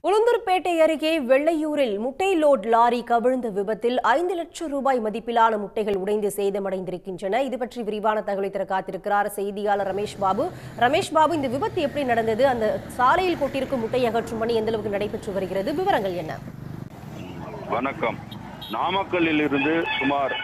உளுந்தூர்பேட்டை அருகே வெள்ளையூரில் முட்டை load lorry கவிழ்ந்த விபத்தில் 5 லட்சம் ரூபாய் மதிப்பிலான முட்டைகள் உடைந்து சேதமடைந்திருக்கின்றன. இது பற்றி விரிவான தகவலை தர காத்திருக்கிறார் செய்தியாளர் ரமேஷ் பாபு. ரமேஷ் பாபு, இந்த விபத்து எப்படி நடந்தது? அந்த சாலையில் கொட்டிருக்கும் முட்டை அகற்றும் பணி எந்த அளவுக்கு நடைபெற்று வருகிறது? விவரங்கள் என்ன? வணக்கம். நாமக்கல்லில் இருந்து சுமார்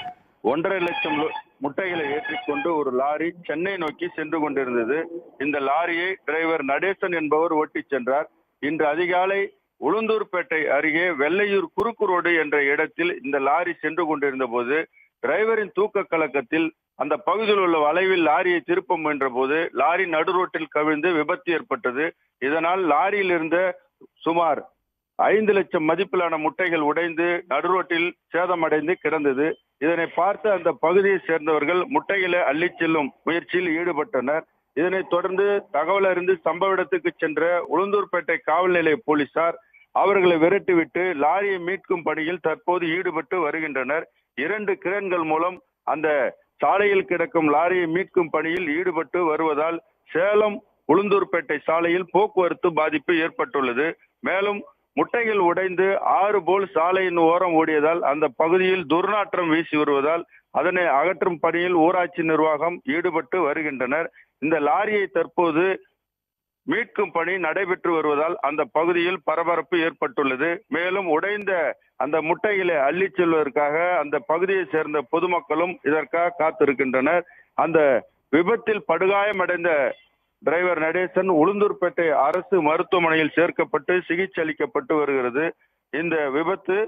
1.5 லட்சம் முட்டைகளை ஏற்றிக்கொண்டு ஒரு லாரி சென்னை நோக்கி சென்று கொண்டிருந்தது. இந்த லாரியை டிரைவர் நடேசன் என்பவர் ஓட்டிச் சென்றார். இன்று அதிகாலை உளுந்தூர்பேட்டை அருகே வெள்ளையூர் குறுக்கு ரோடு என்ற இடத்தில் இந்த லாரி சென்று கொண்டிருந்த போது டிரைவரின் தூக்க கலக்கத்தில் அந்த பகுதியில் உள்ள வளைவில் லாரியை திருப்ப முயன்ற போது லாரி நடுரோட்டில் கவிழ்ந்து விபத்து ஏற்பட்டது. இதனால் லாரியில் இருந்த சுமார் 5 லட்சம் மதிப்பிலான முட்டைகள் உடைந்து நடுரோட்டில் சேதமடைந்து கிடந்தது. இதனை பார்த்து அந்த பகுதியை சேர்ந்தவர்கள் முட்டைகளை அள்ளிச் செல்லும் முயற்சியில் ஈடுபட்டனர். இதனைத் தொடர்ந்து தகவல் அறிந்து சம்பவ இடத்துக்கு சென்ற உளுந்தூர்பேட்டை காவல் நிலைய போலீசார் அவர்களை விரட்டிவிட்டு லாரியை மீட்கும் பணியில் தற்போது ஈடுபட்டு வருகின்றனர். 2 கிரேன்கள் மூலம் அந்த சாலையில் கிடக்கும் லாரியை மீட்கும் பணியில் ஈடுபட்டு வருவதால் சேலம் உளுந்தூர்பேட்டை சாலையில் போக்குவரத்து பாதிப்பு ஏற்பட்டுள்ளது. மேலும் முட்டைகள் உடைந்து 6 போல் சாலையின் ஓரம் ஓடியதால் அந்த பகுதியில் துர்நாற்றம் வீசி வருவதால் அதனை அகற்றும் பணியில் ஊராட்சி நிர்வாகம் ஈடுபட்டு வருகின்றனர். இந்த லாரியை தற்போது மீட்கும் பணி நடைபெற்று வருவதால் அந்த பகுதியில் பரபரப்பு ஏற்பட்டுள்ளது. மேலும் உடைந்த அந்த முட்டைகளை அள்ளிச் செல்வதற்காக அந்த பகுதியை சேர்ந்த பொதுமக்களும் இதற்காக காத்திருக்கின்றனர். அந்த விபத்தில் படுகாயமடைந்த டிரைவர் நடேசன் உளுந்தூர்பேட்டை அரசு மருத்துவமனையில் சேர்க்கப்பட்டு சிகிச்சை அளிக்கப்பட்டு வருகிறது. இந்த விபத்து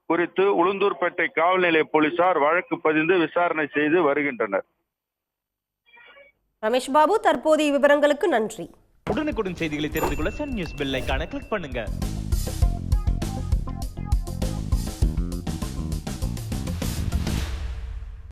குறித்து உளுந்தூர்பேட்டை காவல் நிலைய போலீசார் வழக்கு பதிந்து விசாரணை செய்து வருகின்றனர். ரமேஷ் பாபு, தற்போதைய விவரங்களுக்கு நன்றி. உடனுக்குடன் செய்திகளை தெரிந்து கொள்ள சன் நியூஸ் பெல் ஐகானை கிளிக் பண்ணுங்க.